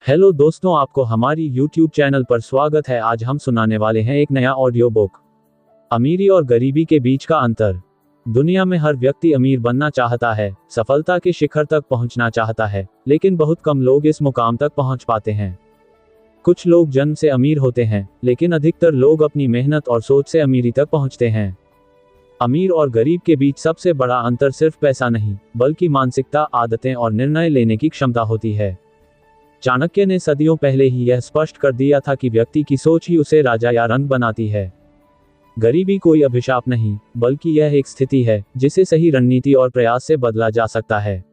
Hello दोस्तों, आपको हमारी YouTube चैनल पर स्वागत है। आज हम सुनाने वाले हैं एक नया ऑडियो बुक, अमीरी और गरीबी के बीच का अंतर। दुनिया में हर व्यक्ति अमीर बनना चाहता है, सफलता के शिखर तक पहुंचना चाहता है, लेकिन बहुत कम लोग इस मुकाम तक पहुंच पाते हैं। कुछ लोग जन्म से अमीर होते हैं, लेकिन अधिकतर लोग अपनी मेहनत और सोच से अमीरी तक पहुंचते हैं। अमीर और गरीब के बीच सबसे बड़ा अंतर सिर्फ पैसा नहीं, बल्कि मानसिकता, आदतें और निर्णय लेने की क्षमता होती है। चाणक्य ने सदियों पहले ही यह स्पष्ट कर दिया था कि व्यक्ति की सोच ही उसे राजा या रंक बनाती है। गरीबी कोई अभिशाप नहीं, बल्कि यह एक स्थिति है जिसे सही रणनीति और प्रयास से बदला जा सकता है।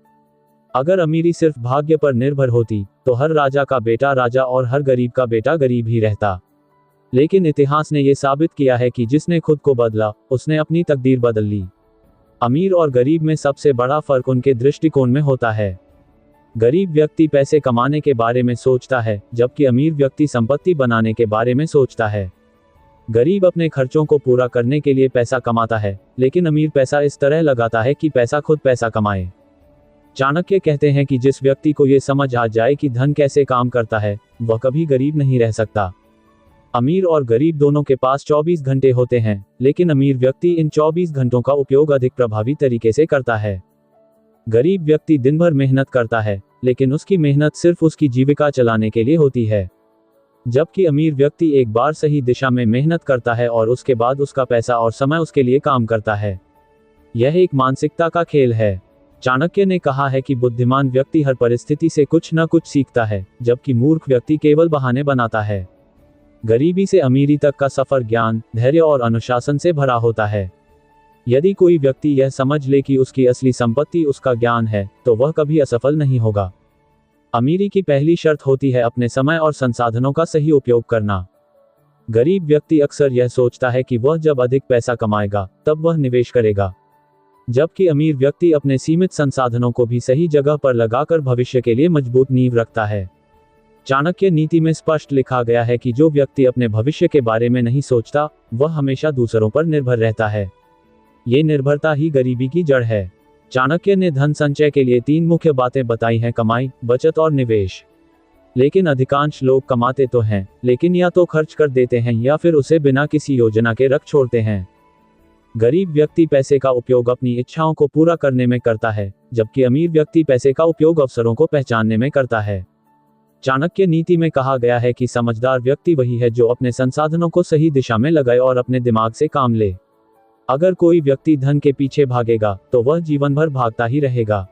अगर अमीरी सिर्फ भाग्य पर निर्भर होती, तो हर राजा का बेटा राजा और हर गरीब का बेटा गरीब ही रहता। लेकिन इतिहास ने यह साबित किया है कि जिसने खुद को बदला, उसने अपनी तकदीर बदल ली। अमीर और गरीब में सबसे बड़ा फर्क उनके दृष्टिकोण में होता है। गरीब व्यक्ति पैसे कमाने के बारे में सोचता है, जबकि अमीर व्यक्ति संपत्ति बनाने के बारे में सोचता है। गरीब अपने खर्चों को पूरा करने के लिए पैसा कमाता है, लेकिन अमीर पैसा इस तरह लगाता है कि पैसा खुद पैसा कमाए। चाणक्य कहते हैं कि जिस व्यक्ति को ये समझ आ जाए कि धन कैसे काम करता है, वह कभी गरीब नहीं रह सकता। अमीर और गरीब दोनों के पास 24 घंटे होते हैं, लेकिन अमीर व्यक्ति इन 24 घंटों का उपयोग अधिक प्रभावी तरीके से करता है। गरीब व्यक्ति दिन भर मेहनत करता है, लेकिन उसकी मेहनत सिर्फ उसकी जीविका चलाने के लिए होती है। जबकि अमीर व्यक्ति एक बार सही दिशा में मेहनत करता है और उसके बाद उसका पैसा और समय उसके लिए काम करता है। यह एक मानसिकता का खेल है। चाणक्य ने कहा है कि बुद्धिमान व्यक्ति हर परिस्थिति से कुछ न कुछ सीखता है, जबकि मूर्ख व्यक्ति केवल बहाने बनाता है। गरीबी से अमीरी तक का सफर ज्ञान, धैर्य और अनुशासन से भरा होता है। यदि कोई व्यक्ति यह समझ ले कि उसकी असली संपत्ति उसका ज्ञान है, तो वह कभी असफल नहीं होगा। अमीरी की पहली शर्त होती है अपने समय और संसाधनों का सही उपयोग करना। गरीब व्यक्ति अक्सर यह सोचता है कि वह जब अधिक पैसा कमाएगा, तब वह निवेश करेगा। जबकि अमीर व्यक्ति अपने सीमित संसाधनों को भी सही जगह पर लगाकर भविष्य के लिए मजबूत नींव रखता है। चाणक्य नीति में स्पष्ट लिखा गया है कि जो व्यक्ति अपने भविष्य के बारे में नहीं सोचता, वह हमेशा दूसरों पर निर्भर रहता है। ये निर्भरता ही गरीबी की जड़ है। चाणक्य ने धन संचय के लिए 3 मुख्य बातें बताई हैं: कमाई, बचत और निवेश। लेकिन अधिकांश लोग कमाते तो हैं, लेकिन या तो खर्च कर देते हैं या फिर उसे बिना किसी योजना के रख छोड़ते हैं। गरीब व्यक्ति पैसे का उपयोग अपनी इच्छाओं को पूरा करने में करता है, जबकि अमीर व्यक्ति पैसे का उपयोग अवसरों को पहचानने में करता है। चाणक्य नीति में कहा गया है कि समझदार व्यक्ति वही है जो अपने संसाधनों को सही दिशा में लगाए और अपने दिमाग से काम ले। अगर कोई व्यक्ति धन के पीछे भागेगा, तो वह जीवन भर भागता ही रहेगा।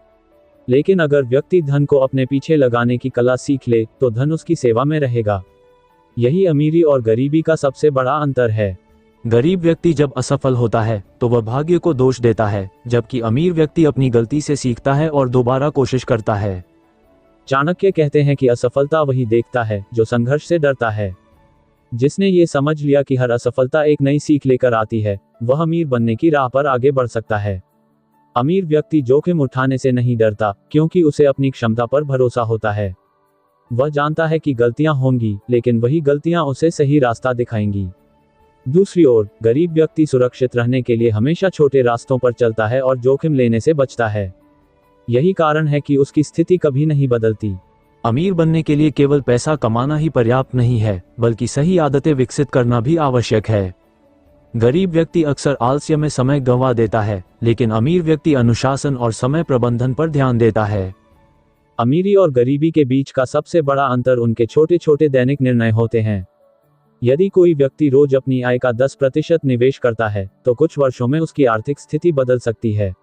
लेकिन अगर व्यक्ति धन को अपने पीछे लगाने की कला सीख ले, तो धन उसकी सेवा में रहेगा। यही अमीरी और गरीबी का सबसे बड़ा अंतर है। गरीब व्यक्ति जब असफल होता है, तो वह भाग्य को दोष देता है, जबकि अमीर व्यक्ति अपनी गलती से सीखता है और दोबारा कोशिश करता है। चाणक्य कहते हैं कि असफलता वही देखता है जो संघर्ष से डरता है। जिसने ये समझ लिया कि हर असफलता एक नई सीख लेकर आती है, वह अमीर बनने की राह पर आगे बढ़ सकता है। अमीर व्यक्ति जोखिम उठाने से नहीं डरता, क्योंकि उसे अपनी क्षमता पर भरोसा होता है। वह जानता है कि गलतियां होंगी, लेकिन वही गलतियां उसे सही रास्ता दिखाएंगी। दूसरी ओर, गरीब व्यक्ति सुरक्षित रहने के लिए हमेशा छोटे रास्तों पर चलता है और जोखिम लेने से बचता है। यही कारण है कि उसकी स्थिति कभी नहीं बदलती। अमीर बनने के लिए केवल पैसा कमाना ही पर्याप्त नहीं है, बल्कि सही आदतें विकसित करना भी आवश्यक है। गरीब व्यक्ति अक्सर आलस्य में समय गंवा देता है, लेकिन अमीर व्यक्ति अनुशासन और समय प्रबंधन पर ध्यान देता है। अमीरी और गरीबी के बीच का सबसे बड़ा अंतर उनके छोटे छोटे दैनिक निर्णय होते हैं। यदि कोई व्यक्ति रोज अपनी आय का 10% निवेश करता है, तो कुछ वर्षों में उसकी आर्थिक स्थिति बदल सकती है।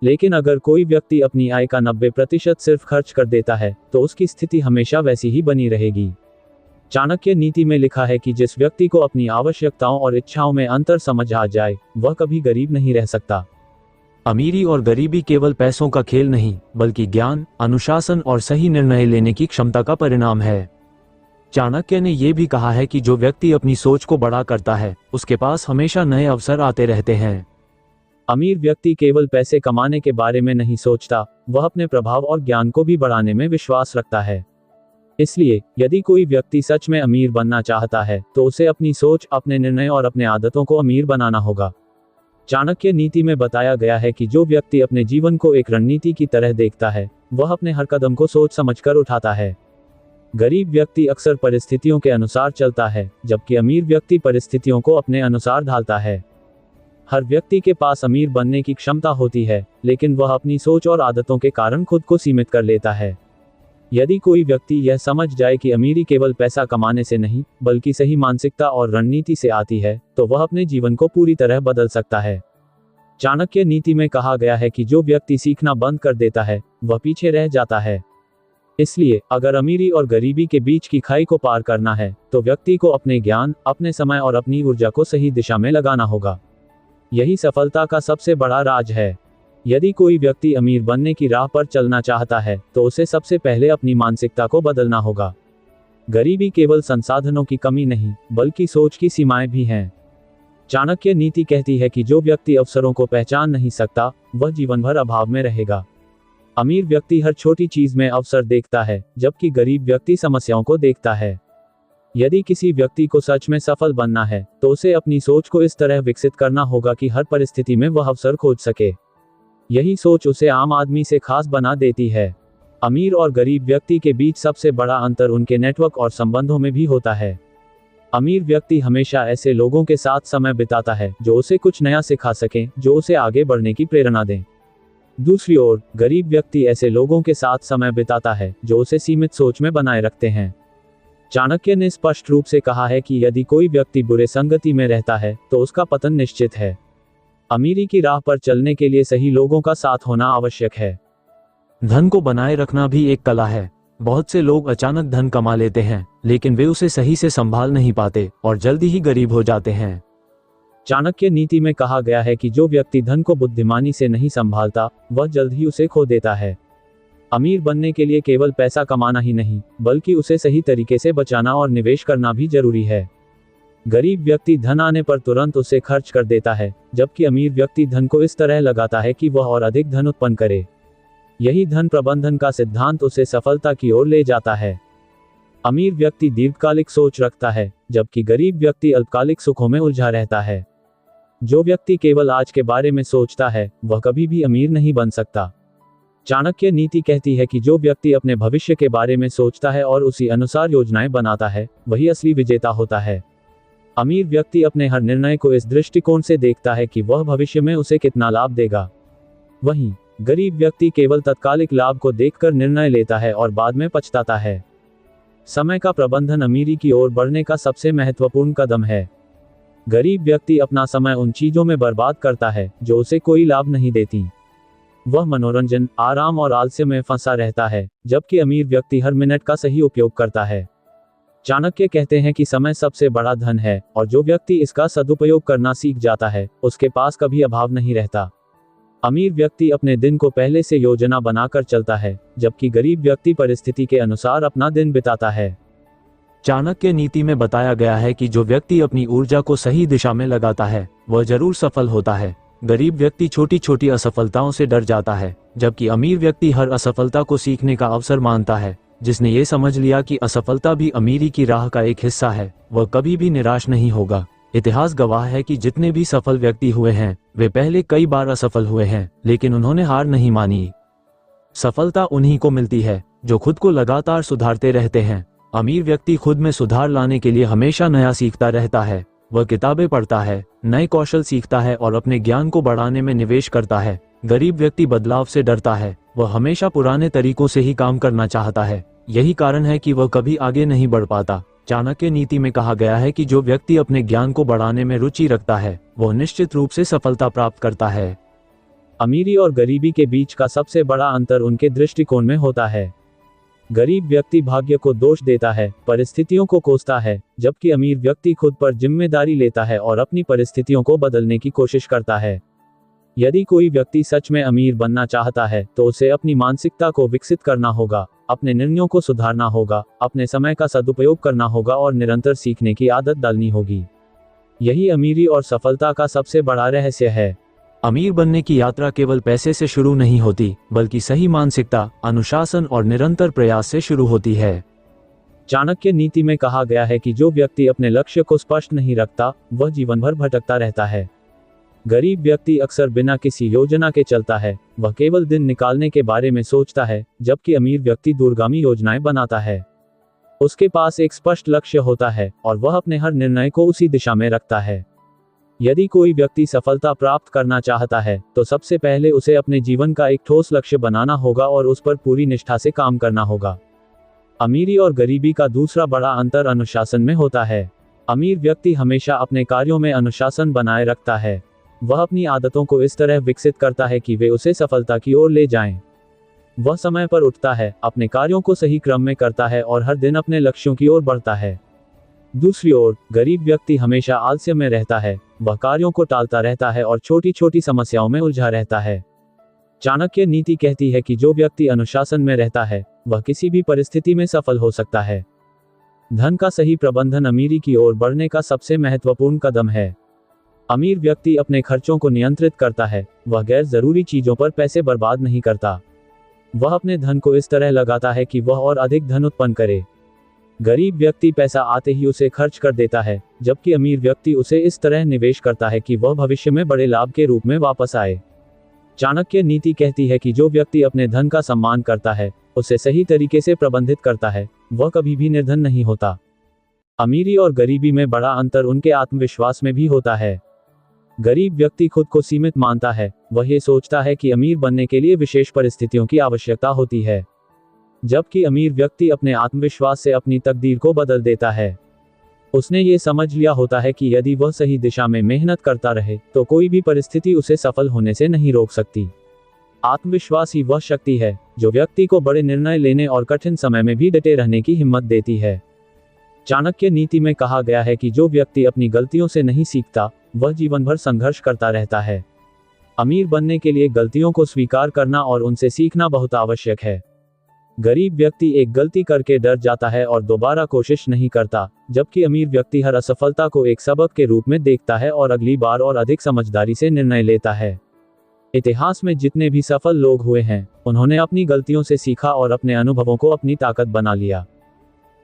लेकिन अगर कोई व्यक्ति अपनी आय का 90% सिर्फ खर्च कर देता है, तो उसकी स्थिति हमेशा वैसी ही बनी रहेगी। चाणक्य नीति में लिखा है कि जिस व्यक्ति को अपनी आवश्यकताओं और इच्छाओं में अंतर समझ आ जाए, वह कभी गरीब नहीं रह सकता। अमीरी और गरीबी केवल पैसों का खेल नहीं, बल्कि ज्ञान, अनुशासन और सही निर्णय लेने की क्षमता का परिणाम है। चाणक्य ने यह भी कहा है कि जो व्यक्ति अपनी सोच को बड़ा करता है, उसके पास हमेशा नए अवसर आते रहते हैं। अमीर व्यक्ति केवल पैसे कमाने के बारे में नहीं सोचता, वह अपने प्रभाव और ज्ञान को भी बढ़ाने में विश्वास रखता है। इसलिए यदि कोई व्यक्ति सच में अमीर बनना चाहता है, तो उसे अपनी सोच, अपने निर्णय और अपने आदतों को अमीर बनाना होगा। चाणक्य नीति में बताया गया है कि जो व्यक्ति अपने जीवन को एक रणनीति की तरह देखता है, वह अपने हर कदम को सोच समझकर उठाता है। गरीब व्यक्ति अक्सर परिस्थितियों के अनुसार चलता है, जबकि अमीर व्यक्ति परिस्थितियों को अपने अनुसार ढालता है। हर व्यक्ति के पास अमीर बनने की क्षमता होती है, लेकिन वह अपनी सोच और आदतों के कारण खुद को सीमित कर लेता है। यदि कोई व्यक्ति यह समझ जाए कि अमीरी केवल पैसा कमाने से नहीं, बल्कि सही मानसिकता और रणनीति से आती है, तो वह अपने जीवन को पूरी तरह बदल सकता है। चाणक्य नीति में कहा गया है कि जो व्यक्ति सीखना बंद कर देता है, वह पीछे रह जाता है। इसलिए अगर अमीरी और गरीबी के बीच की खाई को पार करना है, तो व्यक्ति को अपने ज्ञान, अपने समय और अपनी ऊर्जा को सही दिशा में लगाना होगा। यही सफलता का सबसे बड़ा राज है। यदि कोई व्यक्ति अमीर बनने की राह पर चलना चाहता है, तो उसे सबसे पहले अपनी मानसिकता को बदलना होगा। गरीबी केवल संसाधनों की कमी नहीं, बल्कि सोच की सीमाएं भी हैं। चाणक्य नीति कहती है कि जो व्यक्ति अवसरों को पहचान नहीं सकता, वह जीवन भर अभाव में रहेगा। अमीर व्यक्ति हर छोटी चीज में अवसर देखता है, जबकि गरीब व्यक्ति समस्याओं को देखता है। यदि किसी व्यक्ति को सच में सफल बनना है, तो उसे अपनी सोच को इस तरह विकसित करना होगा कि हर परिस्थिति में वह अवसर खोज सके। यही सोच उसे आम आदमी से खास बना देती है। अमीर और गरीब व्यक्ति के बीच सबसे बड़ा अंतर उनके नेटवर्क और संबंधों में भी होता है। अमीर व्यक्ति हमेशा ऐसे लोगों के साथ समय बिताता है जो उसे कुछ नया सिखा सकें, जो उसे आगे बढ़ने की प्रेरणा दें। दूसरी ओर गरीब व्यक्ति ऐसे लोगों के साथ समय बिताता है जो उसे सीमित सोच में बनाए रखते हैं। चाणक्य ने स्पष्ट रूप से कहा है कि यदि कोई व्यक्ति बुरे संगति में रहता है, तो उसका पतन निश्चित है। अमीरी की राह पर चलने के लिए सही लोगों का साथ होना आवश्यक है। धन को बनाए रखना भी एक कला है। बहुत से लोग अचानक धन कमा लेते हैं, लेकिन वे उसे सही से संभाल नहीं पाते और जल्दी ही गरीब हो जाते हैं। चाणक्य नीति में कहा गया है कि जो व्यक्ति धन को बुद्धिमानी से नहीं संभालता, वह जल्द ही उसे खो देता है। अमीर बनने के लिए केवल पैसा कमाना ही नहीं, बल्कि उसे सही तरीके से बचाना और निवेश करना भी जरूरी है। गरीब व्यक्ति धन आने पर तुरंत उसे खर्च कर देता है, जबकि अमीर व्यक्ति धन को इस तरह लगाता है कि वह और अधिक धन उत्पन्न करे। यही धन प्रबंधन का सिद्धांत उसे सफलता की ओर ले जाता है। अमीर व्यक्ति दीर्घकालिक सोच रखता है, जबकि गरीब व्यक्ति अल्पकालिक सुखों में उलझा रहता है। जो व्यक्ति केवल आज के बारे में सोचता है, वह कभी भी अमीर नहीं बन सकता। चाणक्य नीति कहती है कि जो व्यक्ति अपने भविष्य के बारे में सोचता है और उसी अनुसार योजनाएं बनाता है, वही असली विजेता होता है। अमीर व्यक्ति अपने हर निर्णय को इस दृष्टिकोण से देखता है कि वह भविष्य में उसे कितना लाभ देगा। वहीं गरीब व्यक्ति केवल तात्कालिक लाभ को देखकर निर्णय लेता है और बाद में पछताता है। समय का प्रबंधन अमीरी की ओर बढ़ने का सबसे महत्वपूर्ण कदम है। गरीब व्यक्ति अपना समय उन चीजों में बर्बाद करता है जो उसे कोई लाभ नहीं देती। वह मनोरंजन, आराम और आलस्य में फंसा रहता है, जबकि अमीर व्यक्ति हर मिनट का सही उपयोग करता है। चाणक्य कहते हैं कि समय सबसे बड़ा धन है, और जो व्यक्ति इसका सदुपयोग करना सीख जाता है, उसके पास कभी अभाव नहीं रहता। अमीर व्यक्ति अपने दिन को पहले से योजना बनाकर चलता है, जबकि गरीब व्यक्ति परिस्थिति के अनुसार अपना दिन बिताता है। चाणक्य नीति में बताया गया है कि जो व्यक्ति अपनी ऊर्जा को सही दिशा में लगाता है, वह जरूर सफल होता है। गरीब व्यक्ति छोटी छोटी असफलताओं से डर जाता है, जबकि अमीर व्यक्ति हर असफलता को सीखने का अवसर मानता है। जिसने ये समझ लिया कि असफलता भी अमीरी की राह का एक हिस्सा है, वह कभी भी निराश नहीं होगा। इतिहास गवाह है कि जितने भी सफल व्यक्ति हुए हैं, वे पहले कई बार असफल हुए हैं, लेकिन उन्होंने हार नहीं मानी। सफलता उन्हीं को मिलती है जो खुद को लगातार सुधारते रहते हैं। अमीर व्यक्ति खुद में सुधार लाने के लिए हमेशा नया सीखता रहता है। वह किताबें पढ़ता है, नए कौशल सीखता है और अपने ज्ञान को बढ़ाने में निवेश करता है। गरीब व्यक्ति बदलाव से डरता है, वह हमेशा पुराने तरीकों से ही काम करना चाहता है। यही कारण है कि वह कभी आगे नहीं बढ़ पाता। चाणक्य नीति में कहा गया है कि जो व्यक्ति अपने ज्ञान को बढ़ाने में रुचि रखता है, वह निश्चित रूप से सफलता प्राप्त करता है। अमीरी और गरीबी के बीच का सबसे बड़ा अंतर उनके दृष्टिकोण में होता है। गरीब व्यक्ति भाग्य को दोष देता है, परिस्थितियों को कोसता है, जबकि अमीर व्यक्ति खुद पर जिम्मेदारी लेता है और अपनी परिस्थितियों को बदलने की कोशिश करता है। यदि कोई व्यक्ति सच में अमीर बनना चाहता है, तो उसे अपनी मानसिकता को विकसित करना होगा, अपने निर्णयों को सुधारना होगा, अपने समय का सदुपयोग करना होगा और निरंतर सीखने की आदत डालनी होगी। यही अमीरी और सफलता का सबसे बड़ा रहस्य है। अमीर बनने की यात्रा केवल पैसे से शुरू नहीं होती, बल्कि सही मानसिकता, अनुशासन और निरंतर प्रयास से शुरू होती है। चाणक्य नीति में कहा गया है कि जो व्यक्ति अपने लक्ष्य को स्पष्ट नहीं रखता, वह जीवन भर भटकता रहता है। गरीब व्यक्ति अक्सर बिना किसी योजना के चलता है, वह केवल दिन निकालने के बारे में सोचता है, जबकि अमीर व्यक्ति दूरगामी योजनाएं बनाता है। उसके पास एक स्पष्ट लक्ष्य होता है और वह अपने हर निर्णय को उसी दिशा में रखता है। यदि कोई व्यक्ति सफलता प्राप्त करना चाहता है तो सबसे पहले उसे अपने जीवन का एक ठोस लक्ष्य बनाना होगा और उस पर पूरी निष्ठा से काम करना होगा। अमीरी और गरीबी का दूसरा बड़ा अंतर अनुशासन में होता है। अमीर व्यक्ति हमेशा अपने कार्यों में अनुशासन बनाए रखता है। वह अपनी आदतों को इस तरह विकसित करता है कि वे उसे सफलता की ओर ले जाएं। वह समय पर उठता है, अपने कार्यों को सही क्रम में करता है और हर दिन अपने लक्ष्यों की ओर बढ़ता है। दूसरी ओर गरीब व्यक्ति हमेशा आलस्य में रहता है। वह कार्यों को टालता रहता है और छोटी छोटी समस्याओं में उलझा रहता है। चाणक्य नीति कहती है कि जो व्यक्ति अनुशासन में रहता है वह किसी भी परिस्थिति में सफल हो सकता है। धन का सही प्रबंधन अमीरी की ओर बढ़ने का सबसे महत्वपूर्ण कदम है। अमीर व्यक्ति अपने खर्चों को नियंत्रित करता है। वह गैर जरूरी चीजों पर पैसे बर्बाद नहीं करता। वह अपने धन को इस तरह लगाता है कि वह और अधिक धन उत्पन्न करे। गरीब व्यक्ति पैसा आते ही उसे खर्च कर देता है, जबकि अमीर व्यक्ति उसे इस तरह निवेश करता है कि वह भविष्य में बड़े लाभ के रूप में वापस आए। चाणक्य नीति कहती है कि जो व्यक्ति अपने धन का सम्मान करता है, उसे सही तरीके से प्रबंधित करता है, वह कभी भी निर्धन नहीं होता। अमीरी और गरीबी में बड़ा अंतर उनके आत्मविश्वास में भी होता है। गरीब व्यक्ति खुद को सीमित मानता है। वह ये सोचता है कि अमीर बनने के लिए विशेष परिस्थितियों की आवश्यकता होती है, जबकि अमीर व्यक्ति अपने आत्मविश्वास से अपनी तकदीर को बदल देता है। उसने ये समझ लिया होता है कि यदि वह सही दिशा में मेहनत करता रहे तो कोई भी परिस्थिति उसे सफल होने से नहीं रोक सकती। आत्मविश्वास ही वह शक्ति है जो व्यक्ति को बड़े निर्णय लेने और कठिन समय में भी डटे रहने की हिम्मत देती है। चाणक्य नीति में कहा गया है कि जो व्यक्ति अपनी गलतियों से नहीं सीखता वह जीवन भर संघर्ष करता रहता है। अमीर बनने के लिए गलतियों को स्वीकार करना और उनसे सीखना बहुत आवश्यक है। गरीब व्यक्ति एक गलती करके डर जाता है और दोबारा कोशिश नहीं करता, जबकि अमीर व्यक्ति हर असफलता को एक सबक के रूप में देखता है और अगली बार और अधिक समझदारी से निर्णय लेता है। इतिहास में जितने भी सफल लोग हुए हैं, उन्होंने अपनी गलतियों से सीखा और अपने अनुभवों को अपनी ताकत बना लिया।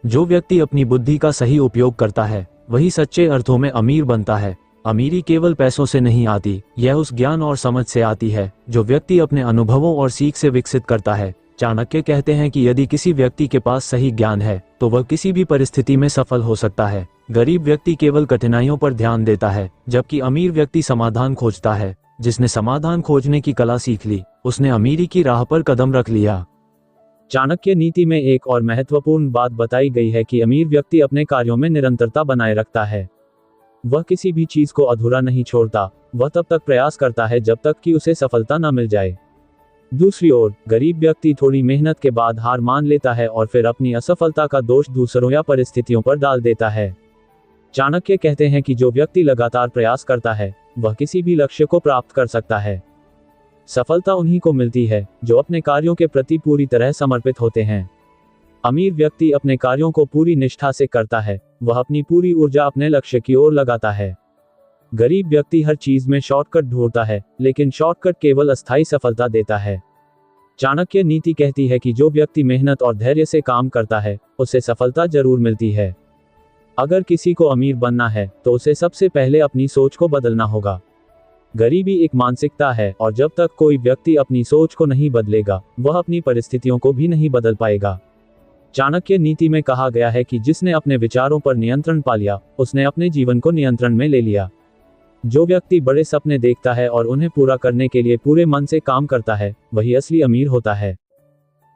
जो व्यक्ति अपनी बुद्धि का सही उपयोग करता है वही सच्चे अर्थों में अमीर बनता है। अमीरी केवल पैसों से नहीं आती, यह उस ज्ञान और समझ से आती है जो व्यक्ति अपने अनुभवों और सीख से विकसित करता है। चाणक्य कहते हैं कि यदि किसी व्यक्ति के पास सही ज्ञान है तो वह किसी भी परिस्थिति में सफल हो सकता है। गरीब व्यक्ति केवल कठिनाइयों पर ध्यान देता है, जबकि अमीर व्यक्ति समाधान खोजता है। जिसने समाधान खोजने की कला सीख ली, उसने अमीरी की राह पर कदम रख लिया। चाणक्य नीति में एक और महत्वपूर्ण बात बताई गई है कि अमीर व्यक्ति अपने कार्यों में निरंतरता बनाए रखता है। वह किसी भी चीज को अधूरा नहीं छोड़ता। वह तब तक प्रयास करता है जब तक कि उसे सफलता न मिल जाए। दूसरी ओर गरीब व्यक्ति थोड़ी मेहनत के बाद हार मान लेता है और फिर अपनी असफलता का दोष दूसरों या परिस्थितियों पर डाल देता है। चाणक्य कहते हैं कि जो व्यक्ति लगातार प्रयास करता है वह किसी भी लक्ष्य को प्राप्त कर सकता है। सफलता उन्हीं को मिलती है जो अपने कार्यों के प्रति पूरी तरह समर्पित होते हैं। अमीर व्यक्ति अपने कार्यों को पूरी निष्ठा से करता है। वह अपनी पूरी ऊर्जा अपने लक्ष्य की ओर लगाता है। गरीब व्यक्ति हर चीज में शॉर्टकट ढूंढता है, लेकिन शॉर्टकट केवल अस्थायी सफलता देता है। चाणक्य नीति कहती है कि जो व्यक्ति मेहनत और धैर्य से काम करता है उसे सफलता जरूर मिलती है। अगर किसी को अमीर बनना है तो उसे सबसे पहले अपनी सोच को बदलना होगा। गरीबी एक मानसिकता है और जब तक कोई व्यक्ति अपनी सोच को नहीं बदलेगा वह अपनी परिस्थितियों को भी नहीं बदल पाएगा। चाणक्य नीति में कहा गया है कि जिसने अपने विचारों पर नियंत्रण पा लिया उसने अपने जीवन को नियंत्रण में ले लिया। जो व्यक्ति बड़े सपने देखता है और उन्हें पूरा करने के लिए पूरे मन से काम करता है वही असली अमीर होता है।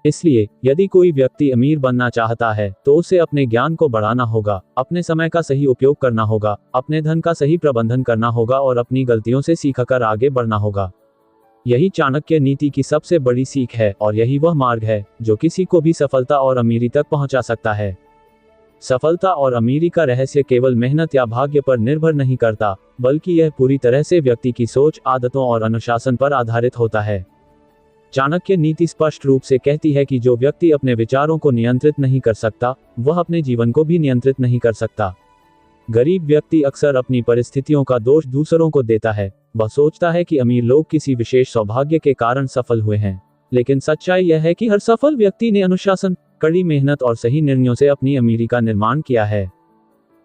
इसलिए यदि कोई व्यक्ति अमीर बनना चाहता है तो उसे अपने ज्ञान को बढ़ाना होगा, अपने समय का सही उपयोग करना होगा, अपने धन का सही प्रबंधन करना होगा और अपनी गलतियों से सीखकर आगे बढ़ना होगा। यही चाणक्य नीति की सबसे बड़ी सीख है और यही वह मार्ग है जो किसी को भी सफलता और अमीरी तक पहुंचा सकता है। सफलता और अमीरी का रहस्य केवल मेहनत या भाग्य पर निर्भर नहीं करता, बल्कि यह पूरी तरह से व्यक्ति की सोच, आदतों और अनुशासन पर आधारित होता है। चाणक्य नीति स्पष्ट रूप से कहती है कि जो व्यक्ति अपने विचारों को नियंत्रित नहीं कर सकता वह अपने जीवन को भी नियंत्रित नहीं कर सकता। गरीब व्यक्ति अक्सर अपनी परिस्थितियों का दोष दूसरों को देता है। वह सोचता है कि अमीर लोग किसी विशेष सौभाग्य के कारण सफल हुए हैं, लेकिन सच्चाई यह है कि हर सफल व्यक्ति ने अनुशासन, कड़ी मेहनत और सही निर्णयों से अपनी अमीरी का निर्माण किया है।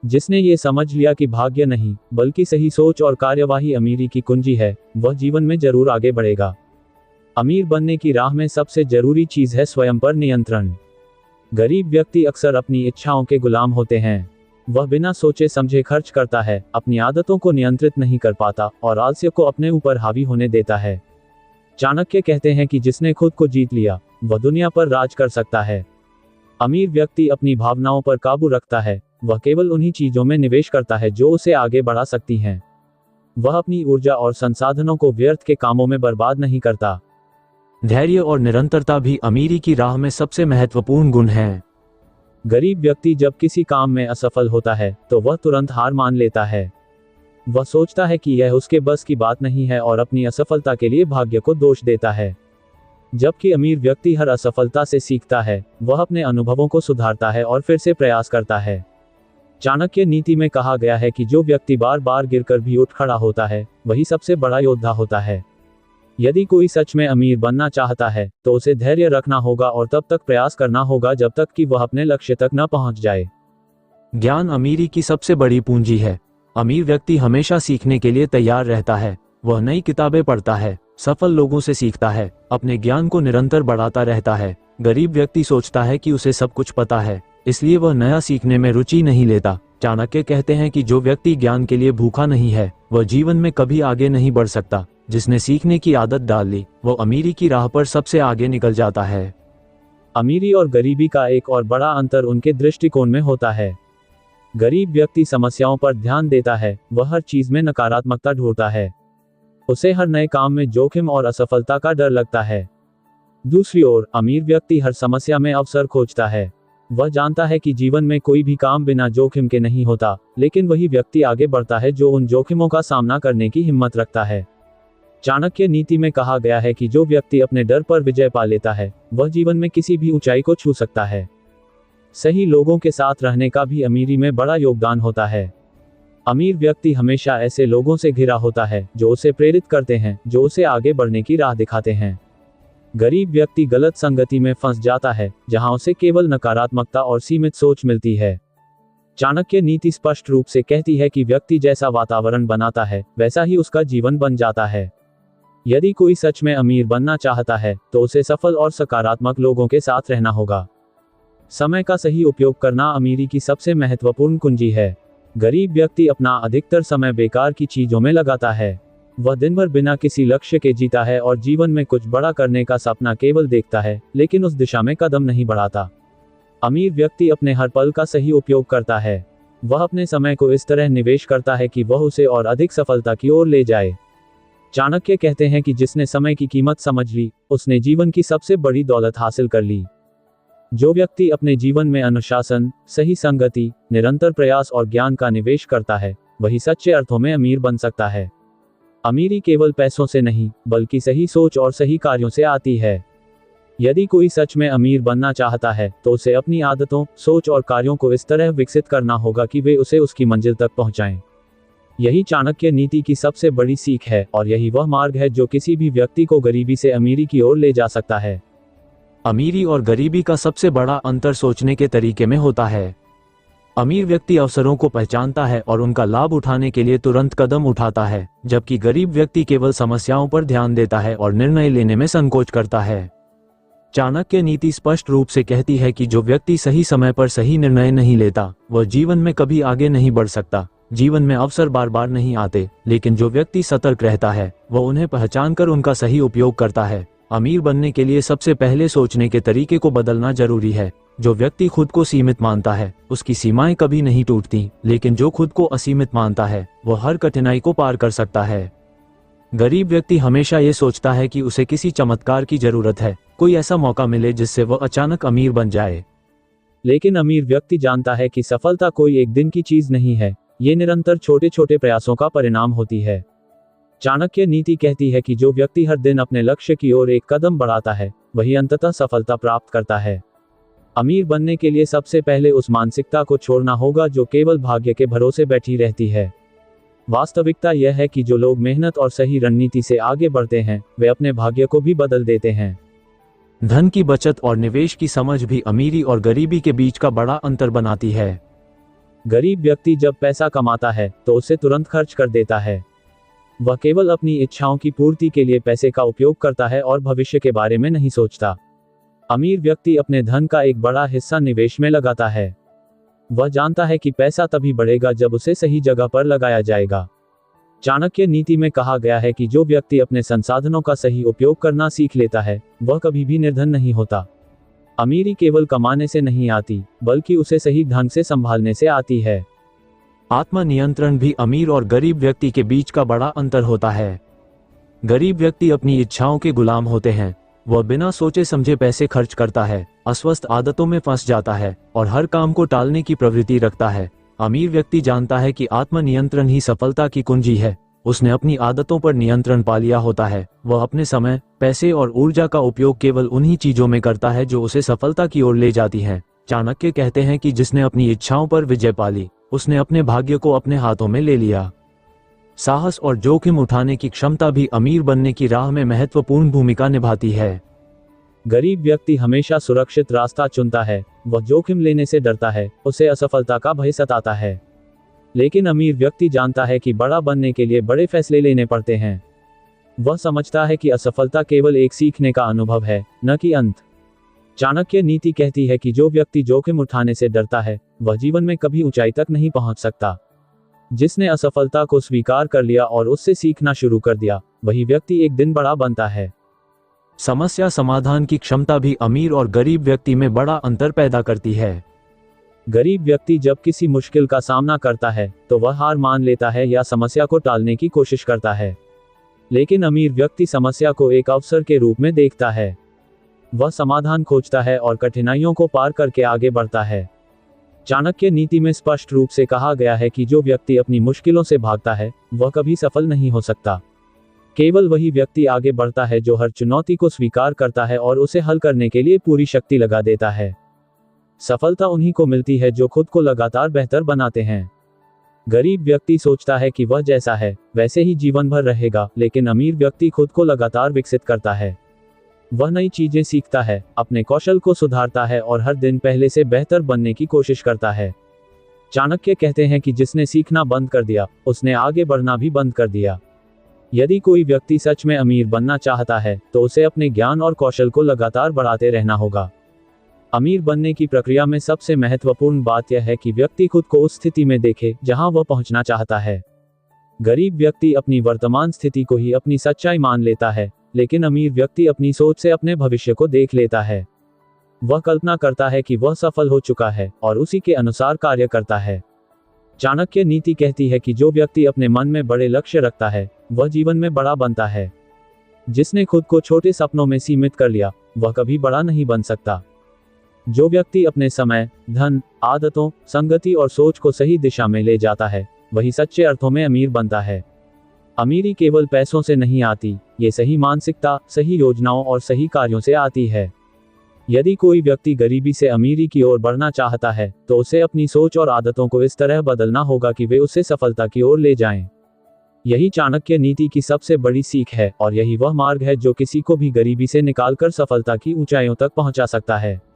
जिसने ये समझ लिया कि भाग्य नहीं बल्कि सही सोच और कार्यवाही अमीरी की कुंजी है, वह जीवन में जरूर आगे बढ़ेगा। अमीर बनने की राह में सबसे जरूरी चीज है स्वयं पर नियंत्रण। गरीब व्यक्ति अक्सर अपनी इच्छाओं के गुलाम होते हैं। वह बिना सोचे समझे खर्च करता है, अपनी आदतों को नियंत्रित नहीं कर पाता और आलस्य को अपने ऊपर हावी होने देता है। चाणक्य कहते हैं कि जिसने खुद को जीत लिया, वह दुनिया पर राज कर सकता है। अमीर व्यक्ति अपनी भावनाओं पर काबू रखता है। वह केवल उन्हीं चीजों में निवेश करता है जो उसे आगे बढ़ा सकती हैं। वह अपनी ऊर्जा और संसाधनों को व्यर्थ के कामों में बर्बाद नहीं करता। धैर्य और निरंतरता भी अमीरी की राह में सबसे महत्वपूर्ण गुण हैं। गरीब व्यक्ति जब किसी काम में असफल होता है तो वह तुरंत हार मान लेता है। वह सोचता है कि यह उसके बस की बात नहीं है और अपनी असफलता के लिए भाग्य को दोष देता है। जबकि अमीर व्यक्ति हर असफलता से सीखता है, वह अपने अनुभवों को सुधारता है और फिर से प्रयास करता है। चाणक्य नीति में कहा गया है कि जो व्यक्ति बार बार गिरकर भी उठ खड़ा होता है, वही सबसे बड़ा योद्धा होता है। यदि कोई सच में अमीर बनना चाहता है तो उसे धैर्य रखना होगा और तब तक प्रयास करना होगा जब तक कि वह अपने लक्ष्य तक न पहुंच जाए। ज्ञान अमीरी की सबसे बड़ी पूंजी है। अमीर व्यक्ति हमेशा सीखने के लिए तैयार रहता है। वह नई किताबें पढ़ता है, सफल लोगों से सीखता है, अपने ज्ञान को निरंतर बढ़ाता रहता है। गरीब व्यक्ति सोचता है कि उसे सब कुछ पता है, इसलिए वह नया सीखने में रुचि नहीं लेता। चाणक्य कहते हैं कि जो व्यक्ति ज्ञान के लिए भूखा नहीं है, वह जीवन में कभी आगे नहीं बढ़ सकता। जिसने सीखने की आदत डाल ली, वो अमीरी की राह पर सबसे आगे निकल जाता है। अमीरी और गरीबी का एक और बड़ा अंतर उनके दृष्टिकोण में होता है। गरीब व्यक्ति समस्याओं पर ध्यान देता है, वह हर चीज में नकारात्मकता ढूंढता है। उसे हर नए काम में जोखिम और असफलता का डर लगता है। दूसरी ओर अमीर व्यक्ति हर समस्या में अवसर खोजता है। वह जानता है कि जीवन में कोई भी काम बिना जोखिम के नहीं होता, लेकिन वही व्यक्ति आगे बढ़ता है जो उन जोखिमों का सामना करने की हिम्मत रखता है। चाणक्य नीति में कहा गया है कि जो व्यक्ति अपने डर पर विजय पा लेता है, वह जीवन में किसी भी ऊंचाई को छू सकता है। सही लोगों के साथ रहने का भी अमीरी में बड़ा योगदान होता है। अमीर व्यक्ति हमेशा ऐसे लोगों से घिरा होता है जो उसे प्रेरित करते हैं, जो उसे आगे बढ़ने की राह दिखाते हैं। गरीब व्यक्ति गलत संगति में फंस जाता है, जहां उसे केवल नकारात्मकता और सीमित सोच मिलती है। चाणक्य नीति स्पष्ट रूप से कहती है कि व्यक्ति जैसा वातावरण बनाता है, वैसा ही उसका जीवन बन जाता है। यदि कोई सच में अमीर बनना चाहता है तो उसे सफल और सकारात्मक लोगों के साथ रहना होगा। समय का सही उपयोग करना अमीरी की सबसे महत्वपूर्ण कुंजी है। गरीब व्यक्ति अपना अधिकतर समय बेकार की चीजों में लगाता है। वह दिन भर बिना किसी लक्ष्य के जीता है और जीवन में कुछ बड़ा करने का सपना केवल देखता है, लेकिन उस दिशा में कदम नहीं बढ़ाता। अमीर व्यक्ति अपने हर पल का सही उपयोग करता है। वह अपने समय को इस तरह निवेश करता है कि वह उसे और अधिक सफलता की ओर ले जाए। चाणक्य कहते हैं कि जिसने समय की कीमत समझ ली, उसने जीवन की सबसे बड़ी दौलत हासिल कर ली। जो व्यक्ति अपने जीवन में अनुशासन, सही संगति, निरंतर प्रयास और ज्ञान का निवेश करता है, वही सच्चे अर्थों में अमीर बन सकता है। अमीरी केवल पैसों से नहीं, बल्कि सही सोच और सही कार्यों से आती है। यदि कोई सच में अमीर बनना चाहता है तो उसे अपनी आदतों, सोच और कार्यों को इस तरह विकसित करना होगा कि वे उसे उसकी मंजिल तक पहुंचाएं। यही चाणक्य नीति की सबसे बड़ी सीख है और यही वह मार्ग है जो किसी भी व्यक्ति को गरीबी से अमीरी की ओर ले जा सकता है। अमीरी और गरीबी का सबसे बड़ा अंतर सोचने के तरीके में होता है। अमीर व्यक्ति अवसरों को पहचानता है और उनका लाभ उठाने के लिए तुरंत कदम उठाता है, जबकि गरीब व्यक्ति केवल समस्याओं पर ध्यान देता है और निर्णय लेने में संकोच करता है। चाणक्य नीति स्पष्ट रूप से कहती है कि जो व्यक्ति सही समय पर सही निर्णय नहीं लेता, वह जीवन में कभी आगे नहीं बढ़ सकता। जीवन में अवसर बार बार नहीं आते, लेकिन जो व्यक्ति सतर्क रहता है, वह उन्हें पहचानकर उनका सही उपयोग करता है। अमीर बनने के लिए सबसे पहले सोचने के तरीके को बदलना जरूरी है। जो व्यक्ति खुद को सीमित मानता है, उसकी सीमाएं कभी नहीं टूटती, लेकिन जो खुद को असीमित मानता है, वह हर कठिनाई को पार कर सकता है। गरीब व्यक्ति हमेशा ये सोचता है कि उसे किसी चमत्कार की जरूरत है, कोई ऐसा मौका मिले जिससे वह अचानक अमीर बन जाए। लेकिन अमीर व्यक्ति जानता है कि सफलता कोई एक दिन की चीज नहीं है, ये निरंतर छोटे छोटे प्रयासों का परिणाम होती है। चाणक्य नीति कहती है कि जो व्यक्ति हर दिन अपने लक्ष्य की ओर एक कदम बढ़ाता है, वही अंततः सफलता प्राप्त करता है। अमीर बनने के लिए सबसे पहले उस मानसिकता को छोड़ना होगा जो केवल भाग्य के भरोसे बैठी रहती है। वास्तविकता यह है कि जो लोग मेहनत और सही रणनीति से आगे बढ़ते हैं, वे अपने भाग्य को भी बदल देते हैं। धन की बचत और निवेश की समझ भी अमीरी और गरीबी के बीच का बड़ा अंतर बनाती है। गरीब व्यक्ति जब पैसा कमाता है तो उसे तुरंत खर्च कर देता है। वह केवल अपनी इच्छाओं की पूर्ति के लिए पैसे का उपयोग करता है और भविष्य के बारे में नहीं सोचता। अमीर व्यक्ति अपने धन का एक बड़ा हिस्सा निवेश में लगाता है। वह जानता है कि पैसा तभी बढ़ेगा जब उसे सही जगह पर लगाया जाएगा। चाणक्य नीति में कहा गया है कि जो व्यक्ति अपने संसाधनों का सही उपयोग करना सीख लेता है, वह कभी भी निर्धन नहीं होता। अमीरी केवल कमाने से नहीं आती, बल्कि उसे सही ढंग से संभालने से आती है। आत्म नियंत्रण भी अमीर और गरीब व्यक्ति के बीच का बड़ा अंतर होता है। गरीब व्यक्ति अपनी इच्छाओं के गुलाम होते हैं। वह बिना सोचे समझे पैसे खर्च करता है, अस्वस्थ आदतों में फंस जाता है और हर काम को टालने की प्रवृत्ति रखता है। अमीर व्यक्ति जानता है कि आत्मनियंत्रण ही सफलता की कुंजी है। उसने अपनी आदतों पर नियंत्रण पा लिया होता है। वह अपने समय, पैसे और ऊर्जा का उपयोग केवल उन्हीं चीजों में करता है जो उसे सफलता की ओर ले जाती हैं। चाणक्य कहते हैं कि जिसने अपनी इच्छाओं पर विजय पा ली, उसने अपने भाग्य को अपने हाथों में ले लिया। साहस और जोखिम उठाने की क्षमता भी अमीर बनने की राह में महत्वपूर्ण भूमिका निभाती है। गरीब व्यक्ति हमेशा सुरक्षित रास्ता चुनता है। वह जोखिम लेने से डरता है, उसे असफलता का भय सताता है। लेकिन अमीर व्यक्ति जानता है कि बड़ा बनने के लिए बड़े फैसले लेने पड़ते हैं। वह समझता है कि असफलता केवल एक सीखने का अनुभव है, न कि अंत। चाणक्य नीति कहती है कि जो व्यक्ति जोखिम उठाने से डरता है, वह जीवन में कभी ऊंचाई तक नहीं पहुंच सकता। जिसने असफलता को स्वीकार कर लिया और उससे सीखना शुरू कर दिया, वही व्यक्ति एक दिन बड़ा बनता है। समस्या समाधान की क्षमता भी अमीर और गरीब व्यक्ति में बड़ा अंतर पैदा करती है। गरीब व्यक्ति जब किसी मुश्किल का सामना करता है, तो वह हार मान लेता है या समस्या को टालने की कोशिश करता है। लेकिन अमीर व्यक्ति समस्या को एक अवसर के रूप में देखता है। वह समाधान खोजता है और कठिनाइयों को पार करके आगे बढ़ता है। चाणक्य नीति में स्पष्ट रूप से कहा गया है कि जो व्यक्ति अपनी मुश्किलों से भागता है, वह कभी सफल नहीं हो सकता। केवल वही व्यक्ति आगे बढ़ता है जो हर चुनौती को स्वीकार करता है और उसे हल करने के लिए पूरी शक्ति लगा देता है। सफलता उन्हीं को मिलती है जो खुद को लगातार बेहतर बनाते हैं। गरीब व्यक्ति सोचता है कि वह जैसा है, वैसे ही जीवन भर रहेगा, लेकिन अमीर व्यक्ति खुद को लगातार विकसित करता है। वह नई चीजें सीखता है, अपने कौशल को सुधारता है और हर दिन पहले से बेहतर बनने की कोशिश करता है। चाणक्य कहते हैं कि जिसने सीखना बंद कर दिया, उसने आगे बढ़ना भी बंद कर दिया। यदि कोई व्यक्ति सच में अमीर बनना चाहता है, तो उसे अपने ज्ञान और कौशल को लगातार बढ़ाते रहना होगा। अमीर बनने की प्रक्रिया में सबसे महत्वपूर्ण बात यह है कि व्यक्ति खुद को उस स्थिति में देखे जहां वह पहुंचना चाहता है। गरीब व्यक्ति अपनी वर्तमान स्थिति को ही अपनी सच्चाई मान लेता है, लेकिन अमीर व्यक्ति अपनी सोच से अपने भविष्य को देख लेता है। वह कल्पना करता है कि वह सफल हो चुका है और उसी के अनुसार कार्य करता है। चाणक्य नीति कहती है कि जो व्यक्ति अपने मन में बड़े लक्ष्य रखता है, वह जीवन में बड़ा बनता है। जिसने खुद को छोटे सपनों में सीमित कर लिया, वह कभी बड़ा नहीं बन सकता। जो व्यक्ति अपने समय, धन, आदतों, संगति और सोच को सही दिशा में ले जाता है, वही सच्चे अर्थों में अमीर बनता है। अमीरी केवल पैसों से नहीं आती, ये सही मानसिकता, सही योजनाओं और सही कार्यों से आती है। यदि कोई व्यक्ति गरीबी से अमीरी की ओर बढ़ना चाहता है, तो उसे अपनी सोच और आदतों को इस तरह बदलना होगा कि वे उसे सफलता की ओर ले जाएं। यही चाणक्य नीति की सबसे बड़ी सीख है और यही वह मार्ग है जो किसी को भी गरीबी से निकालकर सफलता की ऊंचाइयों तक पहुंचा सकता है।